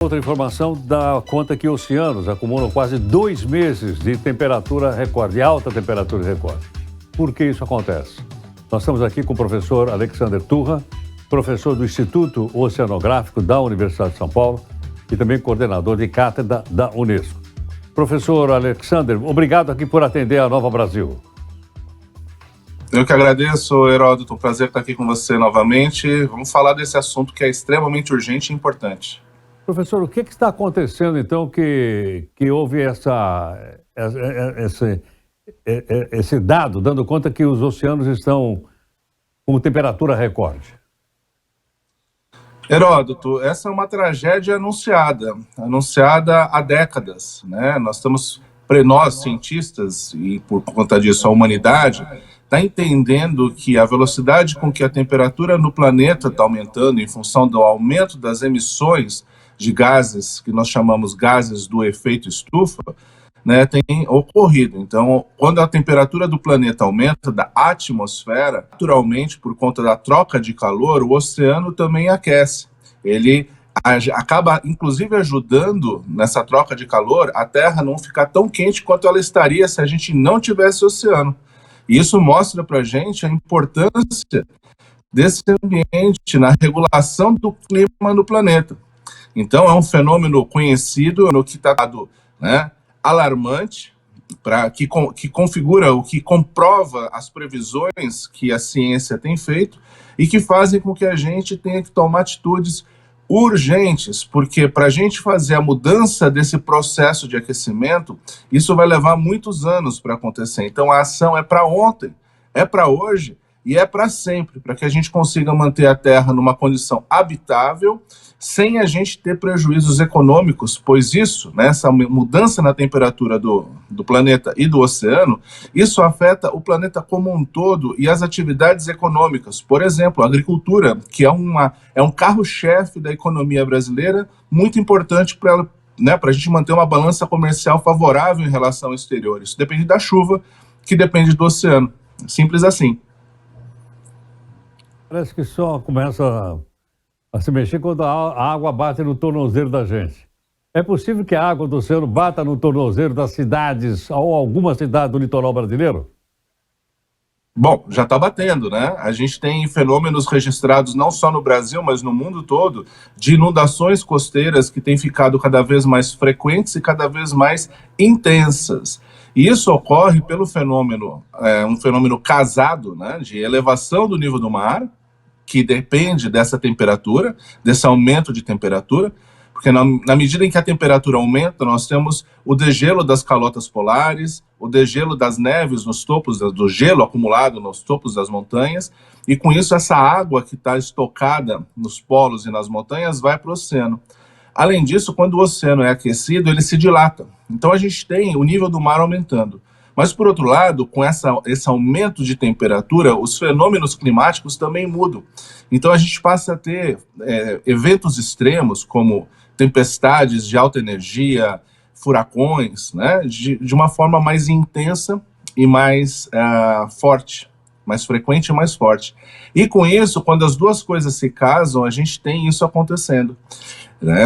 Outra informação dá conta que oceanos acumulam quase 2 meses de temperatura recorde, de alta temperatura recorde. Por que isso acontece? Nós estamos aqui com o professor Alexander Turra, professor do Instituto Oceanográfico da Universidade de São Paulo e também coordenador de cátedra da Unesco. Professor Alexander, obrigado aqui por atender a Nova Brasil. Eu que agradeço, Heródoto, um prazer estar aqui com você novamente. Vamos falar desse assunto que é extremamente urgente e importante. Professor, o que está acontecendo, então, que houve esse dado, dando conta que os oceanos estão com temperatura recorde? Heródoto, essa é uma tragédia anunciada há décadas, né? Nós, cientistas, e por conta disso a humanidade, está entendendo que a velocidade com que a temperatura no planeta está aumentando em função do aumento das emissões de gases, que nós chamamos gases do efeito estufa, né, tem ocorrido. Então, quando a temperatura do planeta aumenta, da atmosfera, naturalmente, por conta da troca de calor, o oceano também aquece. Ele acaba, inclusive, ajudando nessa troca de calor a Terra não ficar tão quente quanto ela estaria se a gente não tivesse oceano. E isso mostra para a gente a importância desse ambiente na regulação do clima no planeta. Então, é um fenômeno conhecido, no que está dado, né, alarmante, que configura, o que comprova as previsões que a ciência tem feito e que fazem com que a gente tenha que tomar atitudes urgentes, porque para a gente fazer a mudança desse processo de aquecimento, isso vai levar muitos anos para acontecer. Então, a ação é para ontem, é para hoje e é para sempre, para que a gente consiga manter a Terra numa condição habitável, sem a gente ter prejuízos econômicos, pois isso, né, essa mudança na temperatura do planeta e do oceano, isso afeta o planeta como um todo e as atividades econômicas. Por exemplo, a agricultura, que é um carro-chefe da economia brasileira, muito importante para a gente manter uma balança comercial favorável em relação ao exterior. Isso depende da chuva, que depende do oceano. Simples assim. Parece que só começa a se mexer quando a água bate no tornozelo da gente. É possível que a água do oceano bata no tornozelo das cidades ou alguma cidade do litoral brasileiro? Bom, já está batendo, né? A gente tem fenômenos registrados não só no Brasil, mas no mundo todo, de inundações costeiras que têm ficado cada vez mais frequentes e cada vez mais intensas. E isso ocorre pelo fenômeno, um fenômeno casado, né, de elevação do nível do mar, que depende dessa temperatura, desse aumento de temperatura, porque na medida em que a temperatura aumenta, nós temos o degelo das calotas polares, o degelo das neves nos topos, do gelo acumulado nos topos das montanhas, e com isso essa água que está estocada nos polos e nas montanhas vai para o oceano. Além disso, quando o oceano é aquecido, ele se dilata. Então a gente tem o nível do mar aumentando. Mas, por outro lado, com esse aumento de temperatura, os fenômenos climáticos também mudam. Então, a gente passa a ter eventos extremos, como tempestades de alta energia, furacões, né, de uma forma mais intensa e mais forte, mais frequente e mais forte. E com isso, quando as duas coisas se casam, a gente tem isso acontecendo, né?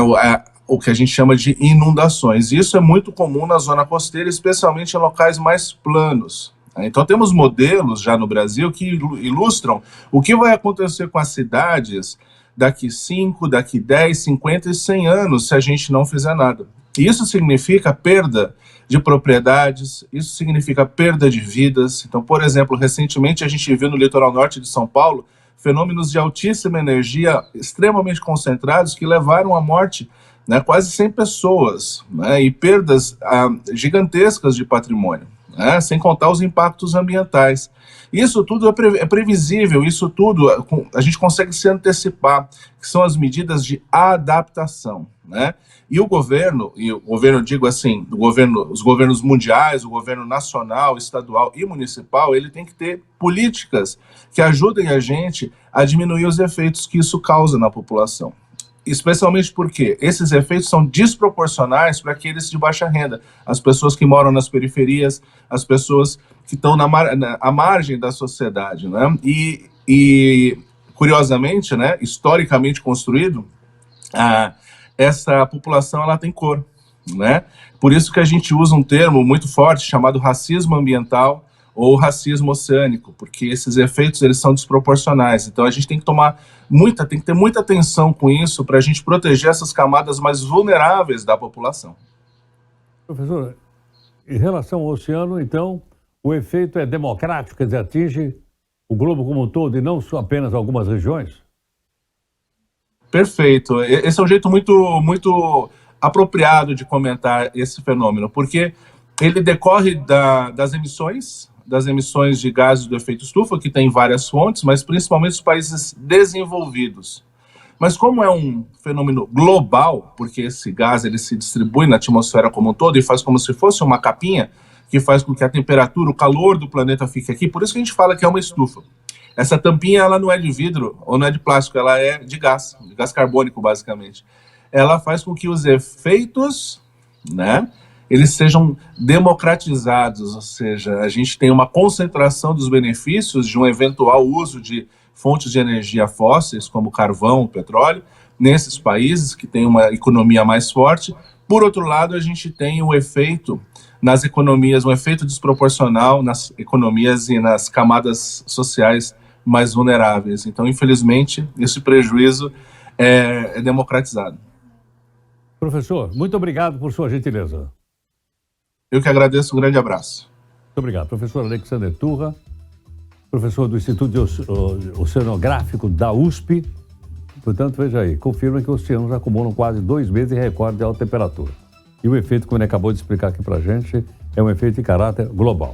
O que a gente chama de inundações. Isso é muito comum na zona costeira, especialmente em locais mais planos. Então temos modelos já no Brasil que ilustram o que vai acontecer com as cidades daqui 5, daqui 10, 50 e 100 anos se a gente não fizer nada. E isso significa perda de propriedades, isso significa perda de vidas. Então, por exemplo, recentemente a gente viu no litoral norte de São Paulo fenômenos de altíssima energia extremamente concentrados que levaram à morte, né, quase 100 pessoas, né, e perdas gigantescas de patrimônio, né, sem contar os impactos ambientais. Isso tudo é previsível, isso tudo a gente consegue se antecipar, que são as medidas de adaptação, né? E o governo, digo assim, os governos mundiais, o governo nacional, estadual e municipal, ele tem que ter políticas que ajudem a gente a diminuir os efeitos que isso causa na população. Especialmente porque esses efeitos são desproporcionais para aqueles de baixa renda, as pessoas que moram nas periferias, as pessoas que estão à margem da sociedade, né? E curiosamente, né, historicamente construído, essa população ela tem cor, né? Por isso que a gente usa um termo muito forte chamado racismo ambiental ou racismo oceânico, porque esses efeitos eles são desproporcionais. Então a gente tem que tem que ter muita atenção com isso para a gente proteger essas camadas mais vulneráveis da população. Professor, em relação ao oceano, então, o efeito é democrático, quer dizer, atinge o globo como um todo e não só apenas algumas regiões? Perfeito. Esse é um jeito muito apropriado de comentar esse fenômeno, porque ele decorre das emissões de gases do efeito estufa, que tem várias fontes, mas principalmente os países desenvolvidos. Mas como é um fenômeno global, porque esse gás ele se distribui na atmosfera como um todo e faz como se fosse uma capinha, que faz com que a temperatura, o calor do planeta fique aqui, por isso que a gente fala que é uma estufa. Essa tampinha ela não é de vidro ou não é de plástico, ela é de gás carbônico basicamente. Ela faz com que os efeitos, né, eles sejam democratizados, ou seja, a gente tem uma concentração dos benefícios de um eventual uso de fontes de energia fósseis, como carvão, petróleo, nesses países que têm uma economia mais forte. Por outro lado, a gente tem o efeito nas economias, um efeito desproporcional nas economias e nas camadas sociais mais vulneráveis. Então, infelizmente, esse prejuízo é democratizado. Professor, muito obrigado por sua gentileza. Eu que agradeço, um grande abraço. Muito obrigado. Professor Alexander Turra, professor do Instituto Oceanográfico da USP. Portanto, veja aí, confirma que os oceanos acumulam quase 2 meses de recorde de alta temperatura. E o efeito, como ele acabou de explicar aqui para a gente, é um efeito de caráter global.